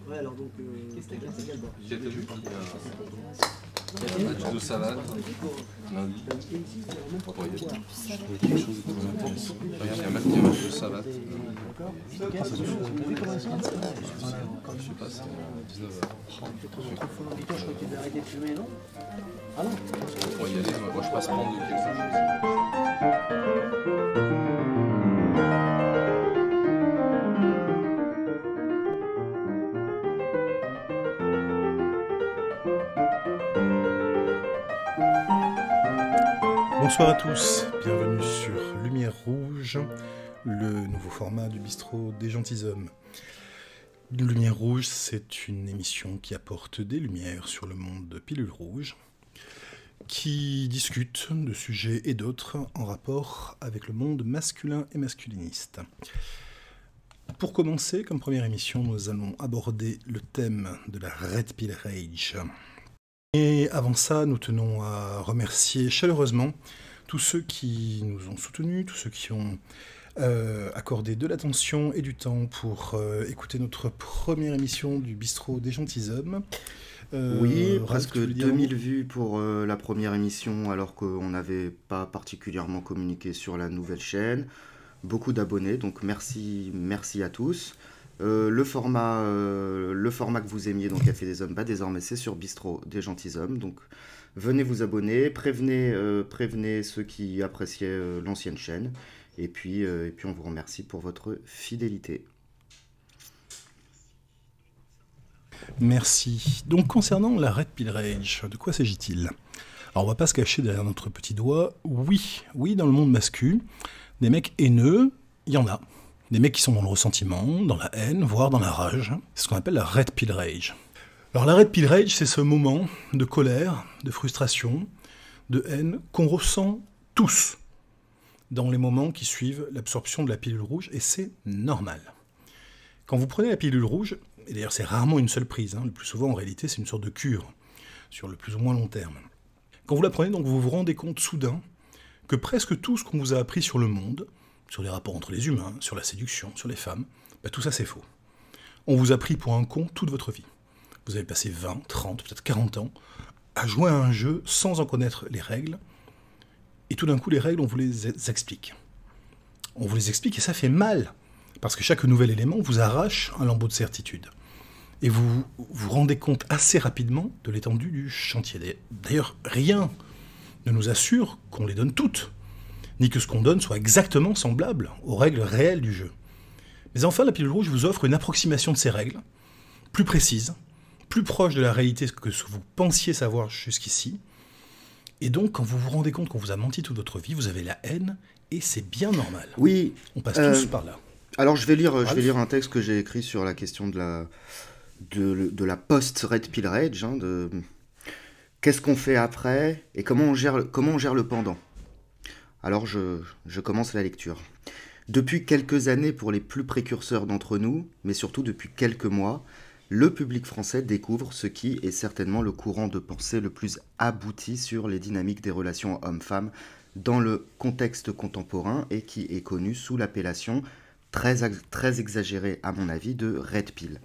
Ouais, alors donc, c'est quel bord? J'ai vu qu'il y a un match de salade lundi. Bon, il y a quelque chose de intéressant. Il y a un match de salade. D'accord. Je sais pas, c'est à 19h. C'est trop fort l'auditeur, je crois que tu devais arrêter de fumer, non? Ah non? On va y aller, moi je passe prendre quelque chose. Bonsoir à tous, bienvenue sur Lumière Rouge, le nouveau format du bistrot des gentilshommes. Lumière Rouge, c'est une émission qui apporte des lumières sur le monde de Pilule Rouge, qui discute de sujets et d'autres en rapport avec le monde masculin et masculiniste. Pour commencer, comme première émission, nous allons aborder le thème de la Red Pill Rage. Et avant ça, nous tenons à remercier chaleureusement tous ceux qui nous ont soutenus, tous ceux qui ont accordé de l'attention et du temps pour écouter notre première émission du bistrot des gentilshommes. Oui, presque 2000 vues pour la première émission, alors qu'on n'avait pas particulièrement communiqué sur la nouvelle chaîne. Beaucoup d'abonnés, donc merci à tous. Le format que vous aimiez, donc Café des Hommes, désormais c'est sur Bistrot des Gentilshommes. Donc venez vous abonner, prévenez ceux qui appréciaient l'ancienne chaîne. Et puis on vous remercie pour votre fidélité. Merci. Donc concernant la Red Pill Rage, de quoi s'agit-il? Alors on va pas se cacher derrière notre petit doigt. Oui, dans le monde masculin, des mecs haineux, il y en a. Des mecs qui sont dans le ressentiment, dans la haine, voire dans la rage. C'est ce qu'on appelle la Red Pill Rage. Alors la Red Pill Rage, c'est ce moment de colère, de frustration, de haine qu'on ressent tous dans les moments qui suivent l'absorption de la pilule rouge, et c'est normal. Quand vous prenez la pilule rouge, et d'ailleurs c'est rarement une seule prise, le plus souvent en réalité c'est une sorte de cure, sur le plus ou moins long terme. Quand vous la prenez, donc vous vous rendez compte soudain que presque tout ce qu'on vous a appris sur le monde, sur les rapports entre les humains, sur la séduction, sur les femmes, tout ça c'est faux. On vous a pris pour un con toute votre vie. Vous avez passé 20, 30, peut-être 40 ans à jouer à un jeu sans en connaître les règles, et tout d'un coup les règles on vous les explique. On vous les explique et ça fait mal, parce que chaque nouvel élément vous arrache un lambeau de certitude. Et vous vous rendez compte assez rapidement de l'étendue du chantier. D'ailleurs, rien ne nous assure qu'on les donne toutes, ni que ce qu'on donne soit exactement semblable aux règles réelles du jeu. Mais enfin, la pilule rouge vous offre une approximation de ces règles, plus précise, plus proche de la réalité que ce que vous pensiez savoir jusqu'ici. Et donc, quand vous vous rendez compte qu'on vous a menti toute votre vie, vous avez la haine, et c'est bien normal. Oui. On passe tous par là. Alors, je vais lire un texte que j'ai écrit sur la question de la post-Red Pill Rage, qu'est-ce qu'on fait après, et comment on gère le pendant. Alors, je commence la lecture. Depuis quelques années, pour les plus précurseurs d'entre nous, mais surtout depuis quelques mois, le public français découvre ce qui est certainement le courant de pensée le plus abouti sur les dynamiques des relations hommes-femmes dans le contexte contemporain et qui est connu sous l'appellation très exagérée, à mon avis, de Red Pill.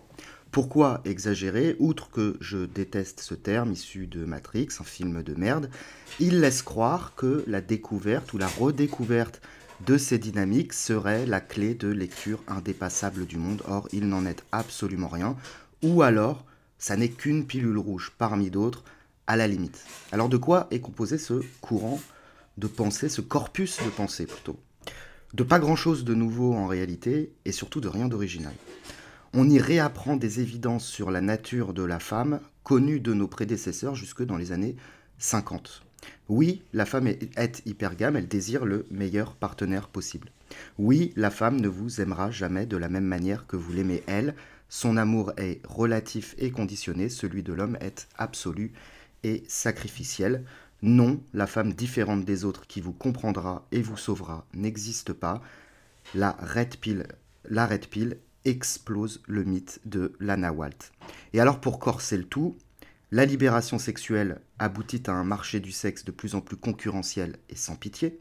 Pourquoi exagéré? Outre que je déteste ce terme issu de Matrix, un film de merde, il laisse croire que la découverte ou la redécouverte de ces dynamiques serait la clé de lecture indépassable du monde. Or, il n'en est absolument rien. Ou alors, ça n'est qu'une pilule rouge parmi d'autres, à la limite. Alors de quoi est composé ce courant de pensée, ce corpus de pensée plutôt? De pas grand-chose de nouveau en réalité, et surtout de rien d'original. On y réapprend des évidences sur la nature de la femme, connues de nos prédécesseurs jusque dans les années 50. Oui, la femme est hypergame, elle désire le meilleur partenaire possible. Oui, la femme ne vous aimera jamais de la même manière que vous l'aimez elle. Son amour est relatif et conditionné, celui de l'homme est absolu et sacrificiel. Non, la femme différente des autres qui vous comprendra et vous sauvera n'existe pas. La Red Pill explose le mythe de Lana Walt. Et alors pour corser le tout, la libération sexuelle aboutit à un marché du sexe de plus en plus concurrentiel et sans pitié.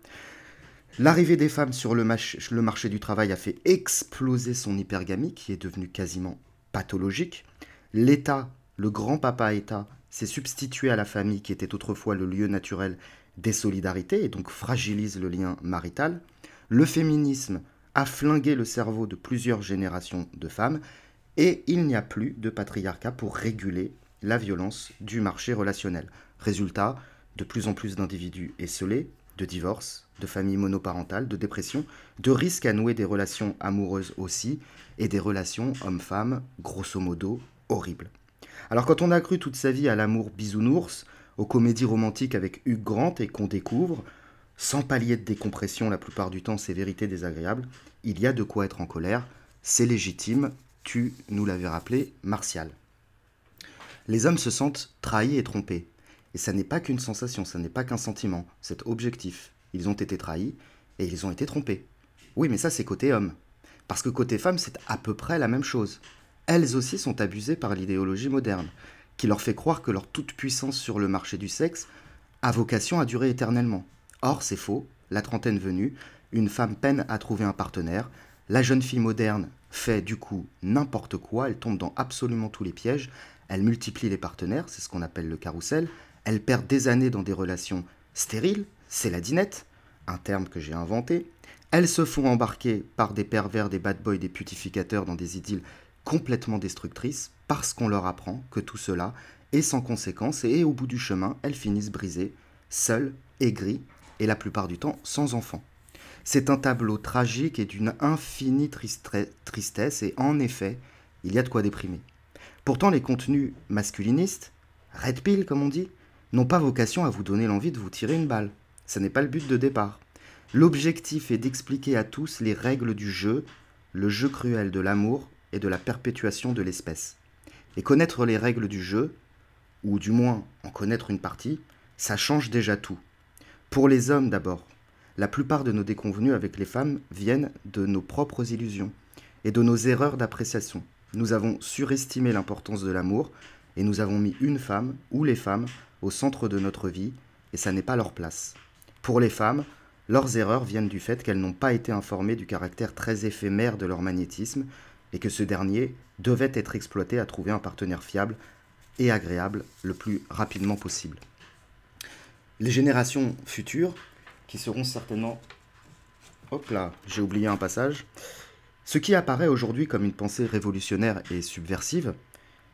L'arrivée des femmes sur le marché du travail a fait exploser son hypergamie, qui est devenue quasiment pathologique. L'État, le grand papa État, s'est substitué à la famille qui était autrefois le lieu naturel des solidarités et donc fragilise le lien marital. Le féminisme a flingué le cerveau de plusieurs générations de femmes et il n'y a plus de patriarcat pour réguler la violence du marché relationnel. Résultat, de plus en plus d'individus esseulés, de divorces, de familles monoparentales, de dépression, de risques à nouer des relations amoureuses aussi, et des relations hommes-femmes, grosso modo, horribles. Alors quand on a cru toute sa vie à l'amour bisounours, aux comédies romantiques avec Hugh Grant et qu'on découvre, sans palier de décompression la plupart du temps ces vérités désagréables, il y a de quoi être en colère, c'est légitime, tu nous l'avais rappelé, Martial. Les hommes se sentent trahis et trompés. Et ça n'est pas qu'une sensation, ça n'est pas qu'un sentiment, c'est objectif. Ils ont été trahis et ils ont été trompés. Oui, mais ça c'est côté homme. Parce que côté femme, c'est à peu près la même chose. Elles aussi sont abusées par l'idéologie moderne, qui leur fait croire que leur toute-puissance sur le marché du sexe a vocation à durer éternellement. Or, c'est faux, la trentaine venue, une femme peine à trouver un partenaire, la jeune fille moderne fait du coup n'importe quoi, elle tombe dans absolument tous les pièges, elle multiplie les partenaires, c'est ce qu'on appelle le carrousel, elle perd des années dans des relations stériles, c'est la dinette, un terme que j'ai inventé, elles se font embarquer par des pervers, des bad boys, des putificateurs dans des idylles complètement destructrices, parce qu'on leur apprend que tout cela est sans conséquence et au bout du chemin, elles finissent brisées, seules, aigries, et la plupart du temps sans enfants. C'est un tableau tragique et d'une infinie tristesse, et en effet, il y a de quoi déprimer. Pourtant, les contenus masculinistes, red pill comme on dit, n'ont pas vocation à vous donner l'envie de vous tirer une balle. Ce n'est pas le but de départ. L'objectif est d'expliquer à tous les règles du jeu, le jeu cruel de l'amour et de la perpétuation de l'espèce. Et connaître les règles du jeu, ou du moins en connaître une partie, ça change déjà tout. Pour les hommes d'abord, la plupart de nos déconvenues avec les femmes viennent de nos propres illusions et de nos erreurs d'appréciation. Nous avons surestimé l'importance de l'amour et nous avons mis une femme ou les femmes au centre de notre vie et ça n'est pas leur place. Pour les femmes, leurs erreurs viennent du fait qu'elles n'ont pas été informées du caractère très éphémère de leur magnétisme et que ce dernier devait être exploité à trouver un partenaire fiable et agréable le plus rapidement possible. Les générations futures, qui seront certainement... Hop là, j'ai oublié un passage. Ce qui apparaît aujourd'hui comme une pensée révolutionnaire et subversive,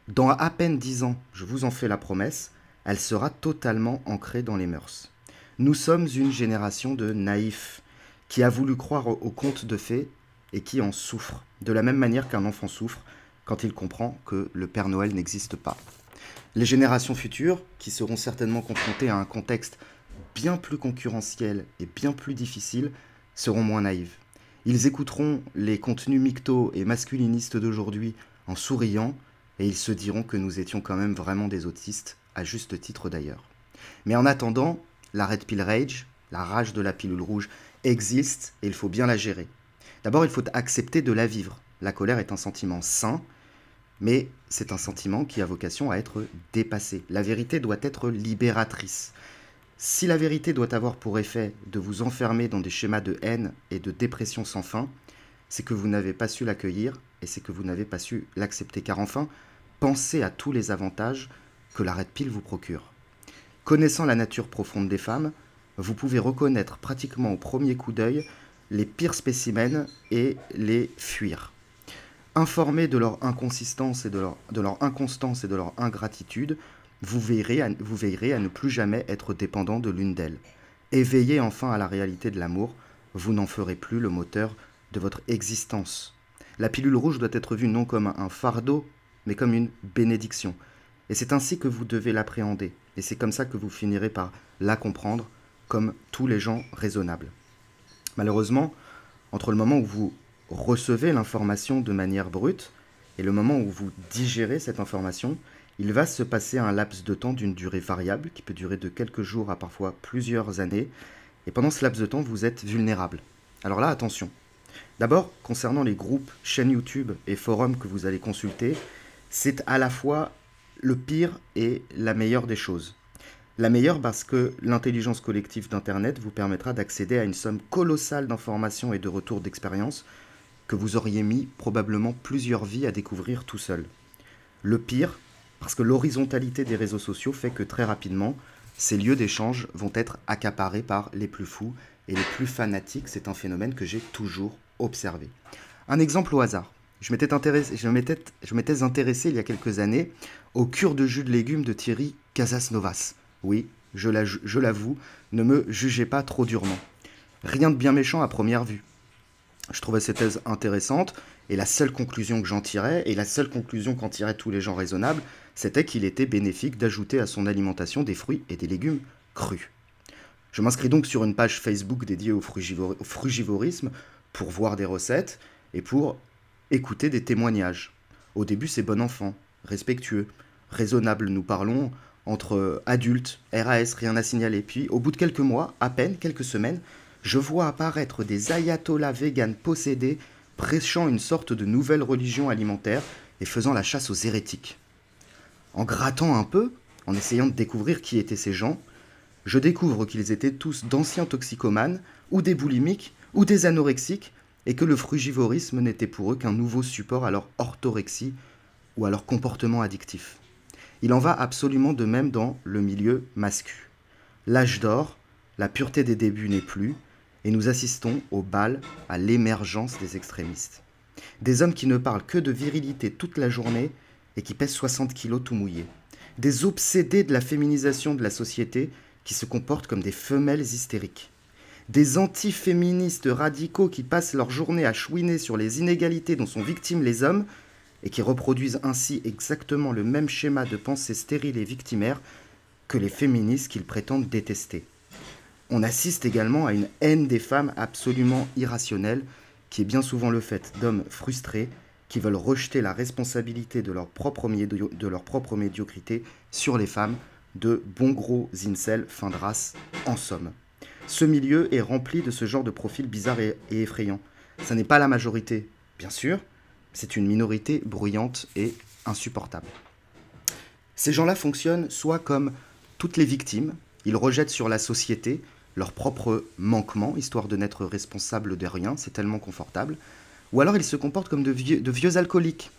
dans à peine 10 ans, je vous en fais la promesse, elle sera totalement ancrée dans les mœurs. Nous sommes une génération de naïfs qui a voulu croire aux contes de fées et qui en souffre, de la même manière qu'un enfant souffre quand il comprend que le Père Noël n'existe pas. Les générations futures, qui seront certainement confrontées à un contexte bien plus concurrentiel et bien plus difficile, seront moins naïves. Ils écouteront les contenus mictos et masculinistes d'aujourd'hui en souriant et ils se diront que nous étions quand même vraiment des autistes, à juste titre d'ailleurs. Mais en attendant, la Red Pill Rage, la rage de la pilule rouge, existe et il faut bien la gérer. D'abord, il faut accepter de la vivre. La colère est un sentiment sain, mais c'est un sentiment qui a vocation à être dépassé. La vérité doit être libératrice. Si la vérité doit avoir pour effet de vous enfermer dans des schémas de haine et de dépression sans fin, c'est que vous n'avez pas su l'accueillir et c'est que vous n'avez pas su l'accepter. Car enfin, pensez à tous les avantages que la Red Pill vous procure. Connaissant la nature profonde des femmes, vous pouvez reconnaître pratiquement au premier coup d'œil les pires spécimens et les fuir. Informés de leur inconsistance et de leur inconstance et de leur ingratitude, vous veillerez à ne plus jamais être dépendant de l'une d'elles. Éveillez enfin à la réalité de l'amour, vous n'en ferez plus le moteur de votre existence. La pilule rouge doit être vue non comme un fardeau, mais comme une bénédiction. Et c'est ainsi que vous devez l'appréhender. Et c'est comme ça que vous finirez par la comprendre, comme tous les gens raisonnables. Malheureusement, entre le moment où vous recevez l'information de manière brute et le moment où vous digérez cette information, il va se passer un laps de temps d'une durée variable, qui peut durer de quelques jours à parfois plusieurs années. Et pendant ce laps de temps, vous êtes vulnérable. Alors là, attention. D'abord, concernant les groupes, chaînes YouTube et forums que vous allez consulter, c'est à la fois le pire et la meilleure des choses. La meilleure parce que l'intelligence collective d'Internet vous permettra d'accéder à une somme colossale d'informations et de retours d'expérience que vous auriez mis probablement plusieurs vies à découvrir tout seul. Le pire, parce que l'horizontalité des réseaux sociaux fait que très rapidement, ces lieux d'échange vont être accaparés par les plus fous et les plus fanatiques. C'est un phénomène que j'ai toujours observé. Un exemple au hasard. Je m'étais intéressé il y a quelques années aux cures de jus de légumes de Thierry Casasnovas. Oui, je l'avoue, ne me jugez pas trop durement. Rien de bien méchant à première vue. Je trouvais ces thèses intéressantes, et la seule conclusion que j'en tirais, et la seule conclusion qu'en tiraient tous les gens raisonnables, c'était qu'il était bénéfique d'ajouter à son alimentation des fruits et des légumes crus. Je m'inscris donc sur une page Facebook dédiée au frugivorisme pour voir des recettes et pour écouter des témoignages. Au début, c'est bon enfant, respectueux, raisonnable, nous parlons entre adultes, RAS, rien à signaler. Puis, au bout de quelques mois, à peine, quelques semaines, je vois apparaître des ayatollahs véganes possédés, prêchant une sorte de nouvelle religion alimentaire et faisant la chasse aux hérétiques. En grattant un peu, en essayant de découvrir qui étaient ces gens, je découvre qu'ils étaient tous d'anciens toxicomanes, ou des boulimiques, ou des anorexiques, et que le frugivorisme n'était pour eux qu'un nouveau support à leur orthorexie ou à leur comportement addictif. Il en va absolument de même dans le milieu mascu. L'âge d'or, la pureté des débuts n'est plus, et nous assistons au bal, à l'émergence des extrémistes. Des hommes qui ne parlent que de virilité toute la journée et qui pèsent 60 kilos tout mouillés. Des obsédés de la féminisation de la société qui se comportent comme des femelles hystériques. Des anti-féministes radicaux qui passent leur journée à chouiner sur les inégalités dont sont victimes les hommes et qui reproduisent ainsi exactement le même schéma de pensée stérile et victimaire que les féministes qu'ils prétendent détester. On assiste également à une haine des femmes absolument irrationnelle, qui est bien souvent le fait d'hommes frustrés qui veulent rejeter la responsabilité de leur propre médiocrité sur les femmes, de bons gros incels, fin de race, en somme. Ce milieu est rempli de ce genre de profils bizarres et effrayants. Ça n'est pas la majorité, bien sûr, c'est une minorité bruyante et insupportable. Ces gens-là fonctionnent soit comme toutes les victimes, ils rejettent sur la société leurs propres manquements, histoire de n'être responsables de rien, c'est tellement confortable, ou alors ils se comportent comme de vieux alcooliques,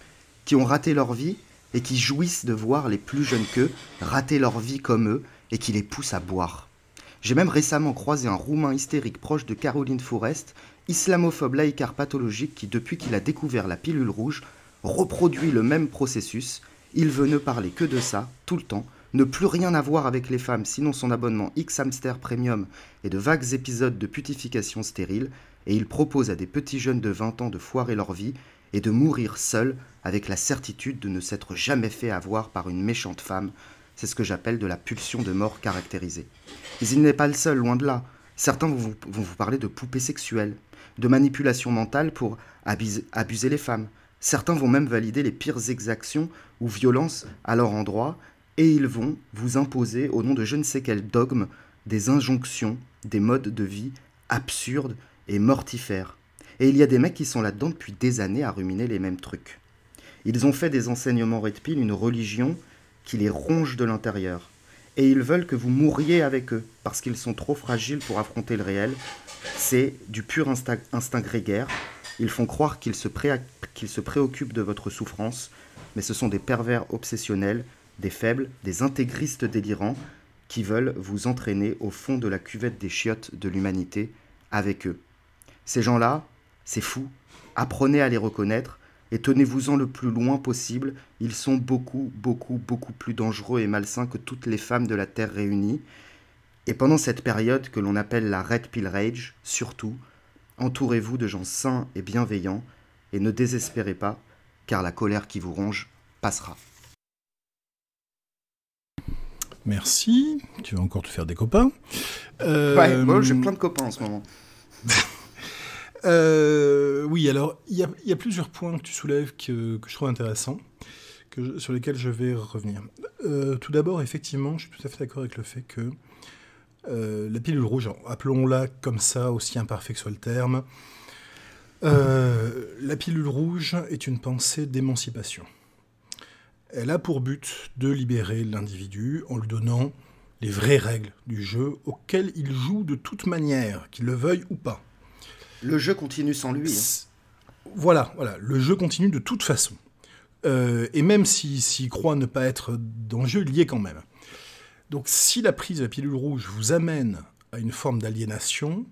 qui ont raté leur vie et qui jouissent de voir les plus jeunes qu'eux rater leur vie comme eux et qui les poussent à boire. J'ai même récemment croisé un Roumain hystérique proche de Caroline Forest, islamophobe laïcard pathologique qui, depuis qu'il a découvert la pilule rouge, reproduit le même processus. Il veut ne parler que de ça, tout le temps, ne plus rien avoir avec les femmes sinon son abonnement X-Hamster Premium et de vagues épisodes de putification stérile, et il propose à des petits jeunes de 20 ans de foirer leur vie et de mourir seuls avec la certitude de ne s'être jamais fait avoir par une méchante femme. C'est ce que j'appelle de la pulsion de mort caractérisée. Mais il n'est pas le seul, loin de là. Certains vont vous parler de poupées sexuelles, de manipulation mentale pour abuser les femmes. Certains vont même valider les pires exactions ou violences à leur endroit, et ils vont vous imposer, au nom de je ne sais quel dogme, des injonctions, des modes de vie absurdes et mortifères. Et il y a des mecs qui sont là-dedans depuis des années à ruminer les mêmes trucs. Ils ont fait des enseignements Red Pill une religion qui les ronge de l'intérieur. Et ils veulent que vous mouriez avec eux, parce qu'ils sont trop fragiles pour affronter le réel. C'est du pur instinct grégaire. Ils font croire qu'ils se préoccupent de votre souffrance, mais ce sont des pervers obsessionnels, des faibles, des intégristes délirants, qui veulent vous entraîner au fond de la cuvette des chiottes de l'humanité avec eux. Ces gens-là, c'est fou, apprenez à les reconnaître, et tenez-vous-en le plus loin possible, ils sont beaucoup, beaucoup, beaucoup plus dangereux et malsains que toutes les femmes de la Terre réunies. Et pendant cette période que l'on appelle la Red Pill Rage, surtout, entourez-vous de gens sains et bienveillants, et ne désespérez pas, car la colère qui vous ronge passera. Merci, tu vas encore te faire des copains. Ouais, moi j'ai plein de copains en ce moment. Oui, alors il y a plusieurs points que tu soulèves que je trouve intéressants, sur lesquels je vais revenir. Tout d'abord, effectivement, je suis tout à fait d'accord avec le fait que la pilule rouge, appelons-la comme ça, aussi imparfait que soit le terme, la pilule rouge est une pensée d'émancipation. Elle a pour but de libérer l'individu en lui donnant les vraies règles du jeu auxquelles il joue de toute manière, qu'il le veuille ou pas. Le jeu continue sans lui. Voilà, le jeu continue de toute façon. Et même s'il croit ne pas être dans le jeu, il y est quand même. Donc si la prise de la pilule rouge vous amène à une forme d'aliénation,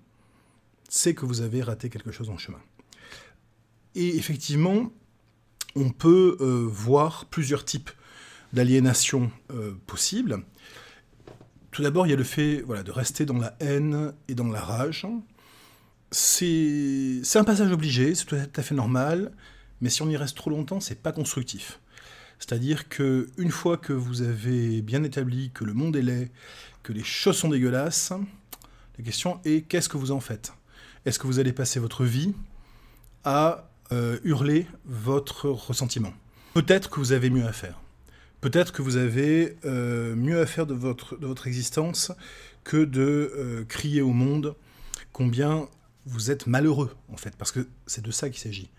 c'est que vous avez raté quelque chose en chemin. Et effectivement, on peut voir plusieurs types d'aliénation possibles. Tout d'abord, il y a le fait de rester dans la haine et dans la rage. C'est un passage obligé, c'est tout à fait normal, mais si on y reste trop longtemps, c'est pas constructif. C'est-à-dire qu'une fois que vous avez bien établi que le monde est laid, que les choses sont dégueulasses, la question est qu'est-ce que vous en faites? Est-ce que vous allez passer votre vie à hurler votre ressentiment? Peut-être que vous avez mieux à faire. Peut-être que vous avez mieux à faire de votre existence que de crier au monde combien vous êtes malheureux, en fait, parce que c'est de ça qu'il s'agit.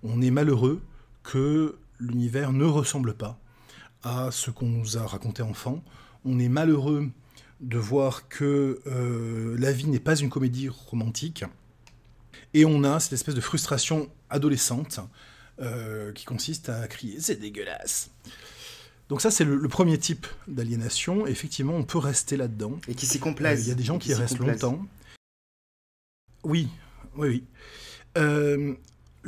On est malheureux que l'univers ne ressemble pas à ce qu'on nous a raconté enfant. On est malheureux de voir que la vie n'est pas une comédie romantique. Et on a cette espèce de frustration adolescente qui consiste à crier « c'est dégueulasse ». Donc ça, c'est le premier type d'aliénation. Effectivement, on peut rester là-dedans. Et qui s'y complaisent. Il y a des gens qui y restent longtemps. Oui. Le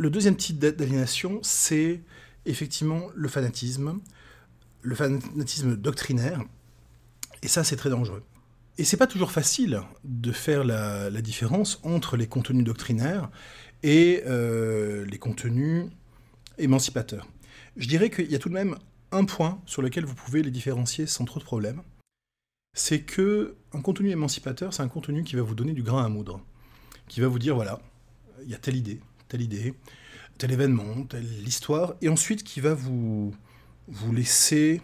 deuxième type d'aliénation, c'est effectivement le fanatisme doctrinaire. Et ça, c'est très dangereux. Et c'est pas toujours facile de faire la différence entre les contenus doctrinaires et les contenus émancipateurs. Je dirais qu'il y a tout de même un point sur lequel vous pouvez les différencier sans trop de problème. C'est qu'un contenu émancipateur, c'est un contenu qui va vous donner du grain à moudre. Qui va vous dire, voilà, il y a telle idée, tel événement, telle histoire, et ensuite qui va vous laisser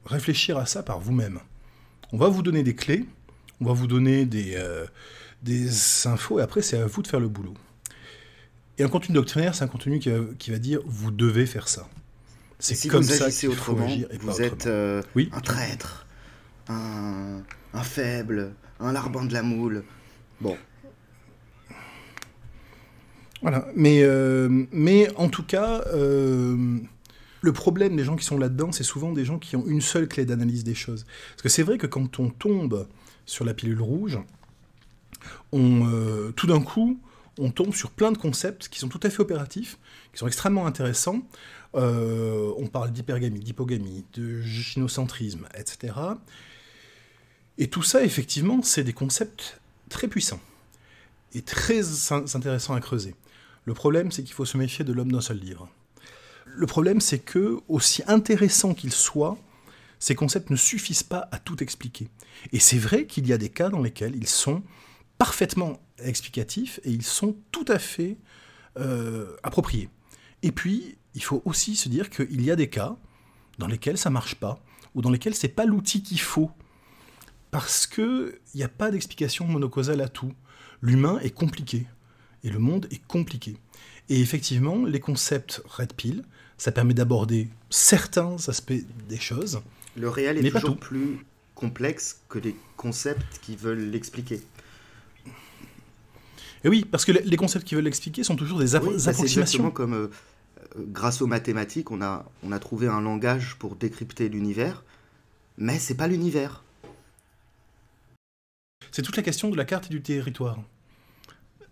réfléchir à ça par vous-même. On va vous donner des clés, on va vous donner des infos, et après c'est à vous de faire le boulot. Et un contenu doctrinaire, c'est un contenu qui va dire, vous devez faire ça. C'est si comme vous ça agissez qu'il faut autrement, agir, et vous pas êtes oui, un traître, un faible, un larbin de la moule. Bon. Voilà, mais en tout cas, le problème des gens qui sont là-dedans, c'est souvent des gens qui ont une seule clé d'analyse des choses. Parce que c'est vrai que quand on tombe sur la pilule rouge, tout d'un coup, on tombe sur plein de concepts qui sont tout à fait opératifs, qui sont extrêmement intéressants. On parle d'hypergamie, d'hypogamie, de gynocentrisme, etc. Et tout ça, effectivement, c'est des concepts très puissants et très intéressants à creuser. Le problème, c'est qu'il faut se méfier de l'homme d'un seul livre. Le problème, c'est que, aussi intéressants qu'ils soient, ces concepts ne suffisent pas à tout expliquer. Et c'est vrai qu'il y a des cas dans lesquels ils sont parfaitement explicatifs et ils sont tout à fait appropriés. Et puis, il faut aussi se dire qu'il y a des cas dans lesquels ça ne marche pas, ou dans lesquels ce n'est pas l'outil qu'il faut. Parce qu'il n'y a pas d'explication monocausale à tout. L'humain est compliqué, et le monde est compliqué. Et effectivement, les concepts Red Pill, ça permet d'aborder certains aspects des choses. Le réel est mais toujours pas tout. plus complexe que les concepts qui veulent l'expliquer. Et oui, parce que les concepts qui veulent l'expliquer sont toujours des Oui, bah c'est approximations. exactement comme grâce aux mathématiques, on a trouvé un langage pour décrypter l'univers, mais c'est pas l'univers. C'est toute la question de la carte et du territoire.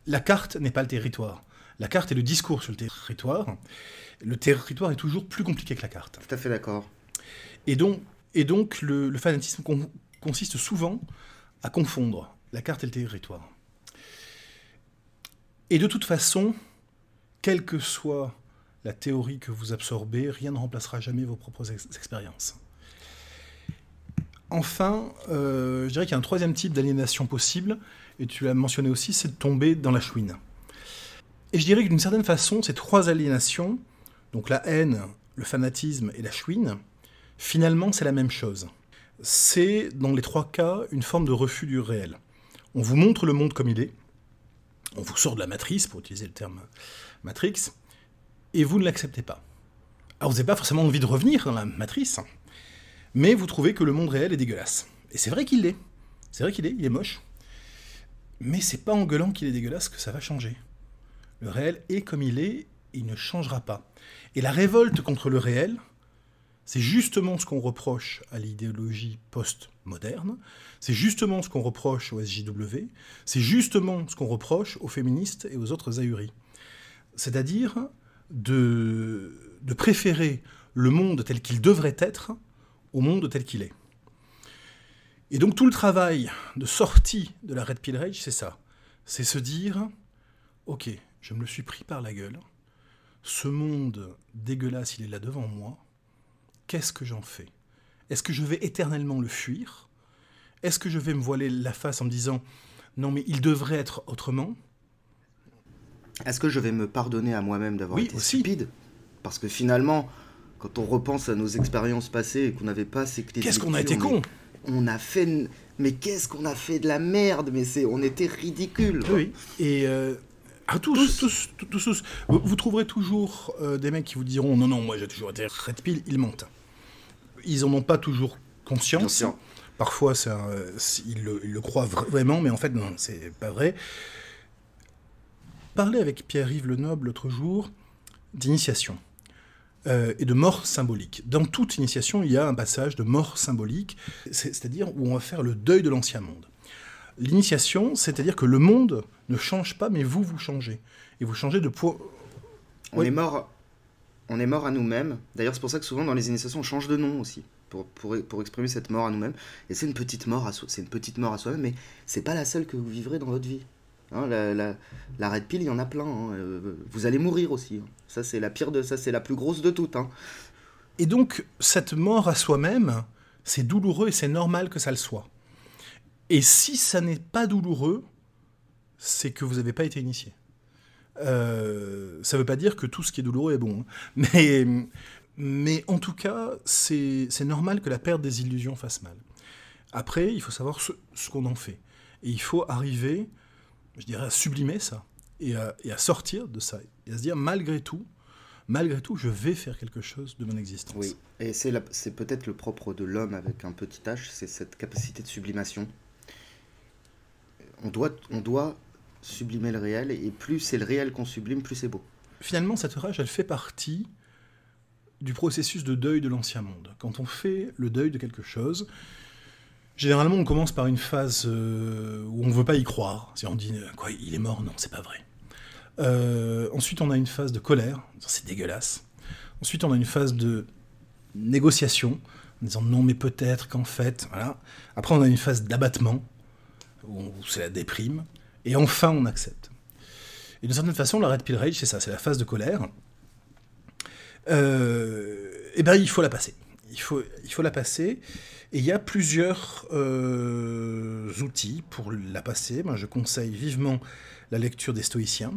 La carte n'est pas le territoire. La carte est le discours sur le territoire. Le territoire est toujours plus compliqué que la carte. Tout à fait d'accord. Et donc le fanatisme consiste souvent à confondre la carte et le territoire. Et de toute façon, quelle que soit la théorie que vous absorbez, rien ne remplacera jamais vos propres expériences. Enfin, je dirais qu'il y a un troisième type d'aliénation possible, et tu l'as mentionné aussi, c'est de tomber dans la chouine. Et je dirais que d'une certaine façon, ces trois aliénations, donc la haine, le fanatisme et la chouine, finalement c'est la même chose. C'est, dans les trois cas, une forme de refus du réel. On vous montre le monde comme il est, on vous sort de la matrice, pour utiliser le terme Matrix, et vous ne l'acceptez pas. Alors vous n'avez pas forcément envie de revenir dans la matrice, mais vous trouvez que le monde réel est dégueulasse. Et c'est vrai qu'il l'est. C'est vrai qu'il est, il est moche. Mais c'est pas en gueulant qu'il est dégueulasse que ça va changer. Le réel est comme il est, et il ne changera pas. Et la révolte contre le réel, c'est justement ce qu'on reproche à l'idéologie post-moderne, c'est justement ce qu'on reproche au SJW, c'est justement ce qu'on reproche aux féministes et aux autres ahuris. C'est-à-dire de préférer le monde tel qu'il devrait être au monde tel qu'il est. Et donc tout le travail de sortie de la Red Pill Rage, c'est ça. C'est se dire, ok, je me le suis pris par la gueule, ce monde dégueulasse, il est là devant moi, qu'est-ce que j'en fais? Est-ce que je vais éternellement le fuir? Est-ce que je vais me voiler la face en me disant, non mais il devrait être autrement? Est-ce que je vais me pardonner à moi-même d'avoir été aussi. stupide? Parce que finalement, quand on repense à nos expériences passées et qu'on n'avait pas ces clés de Qu'est-ce qu'on a lecture, été con? On a fait... Mais qu'est-ce qu'on a fait de la merde? On était ridicules. Oui, et tous. Vous trouverez toujours des mecs qui vous diront, non, moi j'ai toujours été Red Pill, ils mentent. Ils en ont pas toujours conscience. Parfois, ils le croient vraiment, mais en fait, non, c'est pas vrai. Parlais avec Pierre-Yves Lenoble l'autre jour d'initiation et de mort symbolique. Dans toute initiation, il y a un passage de mort symbolique, c'est-à-dire où on va faire le deuil de l'ancien monde. L'initiation, c'est-à-dire que le monde ne change pas, mais vous changez. Et vous changez de poids. On est mort à nous-mêmes. D'ailleurs, c'est pour ça que souvent, dans les initiations, on change de nom aussi, pour exprimer cette mort à nous-mêmes. Et c'est une petite mort à soi-même, mais c'est pas la seule que vous vivrez dans votre vie. Hein, la Red Pill, il y en a plein. Hein. Vous allez mourir aussi. Hein. Ça, c'est la plus grosse de toutes. Hein. Et donc, cette mort à soi-même, c'est douloureux et c'est normal que ça le soit. Et si ça n'est pas douloureux, c'est que vous n'avez pas été initié. Ça ne veut pas dire que tout ce qui est douloureux est bon. Hein. Mais en tout cas, c'est normal que la perte des illusions fasse mal. Après, il faut savoir ce qu'on en fait. Et il faut arriver, je dirais, à sublimer ça. Et à sortir de ça. Et à se dire, malgré tout, je vais faire quelque chose de mon existence. Oui, et c'est peut-être le propre de l'homme avec un petit h, c'est cette capacité de sublimation. On doit sublimer le réel, et plus c'est le réel qu'on sublime, plus c'est beau. Finalement, cette rage, elle fait partie du processus de deuil de l'ancien monde. Quand on fait le deuil de quelque chose, généralement, on commence par une phase où on ne veut pas y croire. Si on dit, quoi, il est mort? Non, c'est pas vrai. Ensuite, on a une phase de colère, c'est dégueulasse. Ensuite, on a une phase de négociation, en disant non, mais peut-être qu'en fait, voilà. Après, on a une phase d'abattement, où c'est la déprime. Et enfin, on accepte. Et d'une certaine façon, la Red Pill Rage, c'est ça, c'est la phase de colère. Et ben, il faut la passer. Il faut la passer. Et il y a plusieurs outils pour la passer. Moi, je conseille vivement la lecture des stoïciens,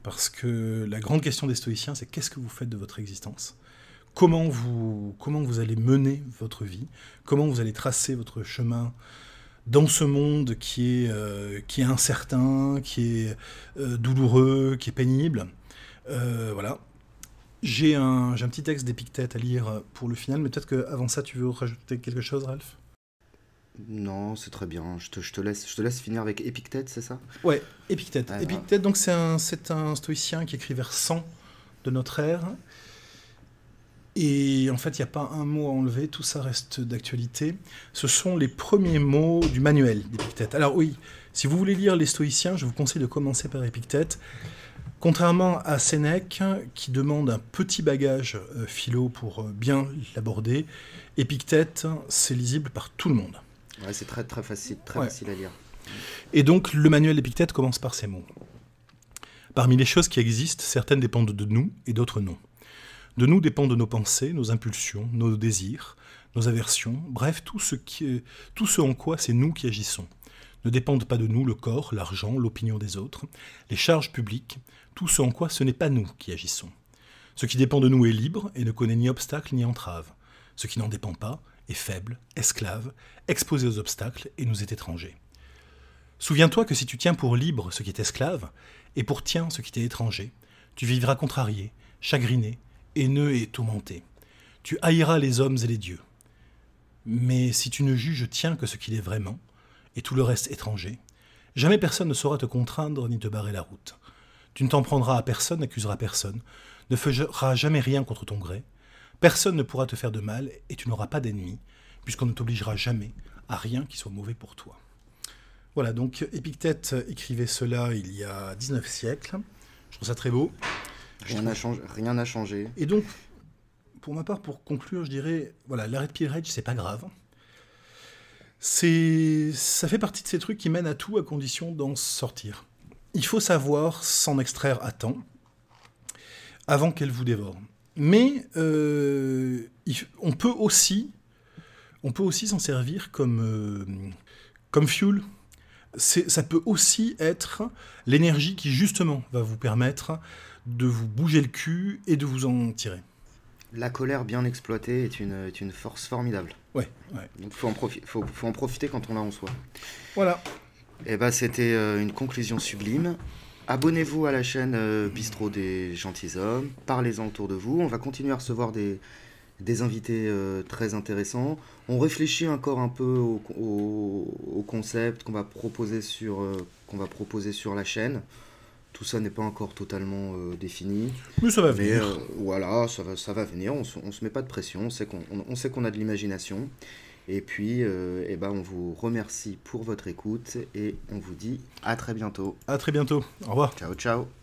parce que la grande question des stoïciens, c'est qu'est-ce que vous faites de votre existence ? Comment vous allez mener votre vie ? Comment vous allez tracer votre chemin dans ce monde qui est incertain, qui est douloureux, qui est pénible. Voilà. J'ai un petit texte d'Épictète à lire pour le final, mais peut-être qu'avant ça, tu veux rajouter quelque chose, Ralph ? Non, c'est très bien. Je te laisse finir avec Épictète, c'est ça ? Ouais, Épictète. Ah, Épictète, donc c'est un stoïcien qui écrit vers 100 de notre ère. Et en fait, il n'y a pas un mot à enlever, tout ça reste d'actualité. Ce sont les premiers mots du manuel d'Épictète. Alors oui, si vous voulez lire les stoïciens, je vous conseille de commencer par Épictète. Contrairement à Sénèque, qui demande un petit bagage philo pour bien l'aborder, Épictète, c'est lisible par tout le monde. Ouais, c'est très, très facile, facile à lire. Et donc, le manuel d'Épictète commence par ces mots. Parmi les choses qui existent, certaines dépendent de nous et d'autres non. De nous dépendent nos pensées, nos impulsions, nos désirs, nos aversions, bref, tout ce en quoi c'est nous qui agissons. Ne dépendent pas de nous le corps, l'argent, l'opinion des autres, les charges publiques, tout ce en quoi ce n'est pas nous qui agissons. Ce qui dépend de nous est libre et ne connaît ni obstacle ni entrave. Ce qui n'en dépend pas est faible, esclave, exposé aux obstacles et nous est étranger. Souviens-toi que si tu tiens pour libre ce qui est esclave, et pour tien ce qui t'est étranger, tu vivras contrarié, chagriné, haineux et tourmenté. Tu haïras les hommes et les dieux. Mais si tu ne juges tien que ce qu'il est vraiment, et tout le reste étranger, jamais personne ne saura te contraindre ni te barrer la route. Tu ne t'en prendras à personne, n'accuseras personne, ne fera jamais rien contre ton gré. Personne ne pourra te faire de mal et tu n'auras pas d'ennemis, puisqu'on ne t'obligera jamais à rien qui soit mauvais pour toi. Voilà, donc Épictète écrivait cela il y a 19 siècles. Je trouve ça très beau. Rien n'a changé. Et donc, pour ma part, pour conclure, je dirais, voilà, la Red Pill Rage, c'est pas grave. Ça fait partie de ces trucs qui mènent à tout à condition d'en sortir. Il faut savoir s'en extraire à temps, avant qu'elle vous dévore. Mais on peut aussi s'en servir comme fuel. Ça peut aussi être l'énergie qui, justement, va vous permettre de vous bouger le cul et de vous en tirer. La colère bien exploitée est une force formidable. Ouais. Donc faut en profiter quand on l'a en soi. Voilà. Et bah c'était une conclusion sublime. Abonnez-vous à la chaîne Bistrot des Gentilshommes, parlez-en autour de vous. On va continuer à recevoir des invités très intéressants. On réfléchit encore un peu au concept qu'on va proposer sur la chaîne. Tout ça n'est pas encore totalement défini. Mais ça va venir. Voilà, ça va venir. On se met pas de pression. On sait qu'on a de l'imagination. Et puis, on vous remercie pour votre écoute et on vous dit à très bientôt. À très bientôt. Au revoir. Ciao, ciao.